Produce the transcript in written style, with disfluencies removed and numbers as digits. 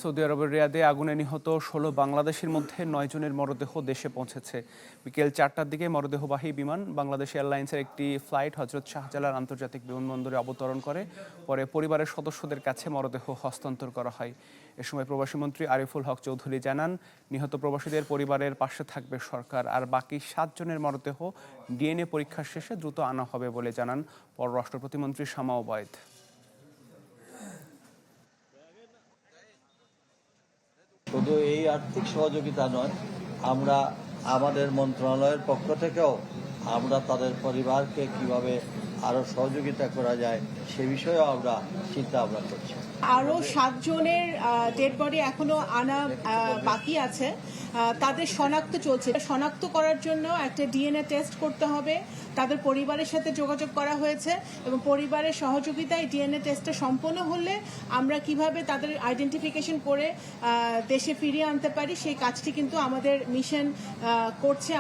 Saudi আরবের রিয়াদে আগুনে নিহত ১৬ বাংলাদেশির মধ্যে ৯ জনের মরদেহ দেশে পৌঁছেছে। বিকেল ৪টার দিকে মরদেহবাহী বিমান বাংলাদেশ এয়ারলাইন্সের একটি ফ্লাইট হজরত শাহজালাল আন্তর্জাতিক বিমানবন্দরে অবতরণ করে। পরে পরিবারের সদস্যদের কাছে মরদেহ হস্তান্তর করা হয়। এ সময় প্রবাসীমন্ত্রী আরিফুল হক চৌধুরী জানান, নিহত প্রবাসীদের পরিবারের পাশে থাকবে সরকার। আর বাকি ৭ জনের মরদেহ ডিএনএ পরীক্ষা শেষে দ্রুত আনা হবে বলে জানান পররাষ্ট্র প্রতিমন্ত্রী শামা ওবায়েদ। শুধু এই আর্থিক সহযোগিতা নয়, আমরা আমাদের মন্ত্রণালয়ের পক্ষ থেকেও আমরা তাদের পরিবারকে কিভাবে আরো সহযোগিতা করা যায় সে বিষয়েও আমরা চিন্তা ভাবনা করছি। আরো 7 জনের ডেড বডি এখনো আনা বাকি আছে, তাদের শনাক্ত চলছে। শনাক্ত করার জন্য একটা ডিএনএ টেস্ট করতে হবে। তাদের পরিবারের সাথে যোগাযোগ করা হয়েছে এবং পরিবারের সহযোগিতায় ডিএনএ টেস্টটা সম্পন্ন হলে আমরা কিভাবে তাদের আইডেন্টিফিকেশন করে দেশে ফিরিয়ে আনতে পারি সেই কাজটি কিন্তু আমাদের মিশন করছে।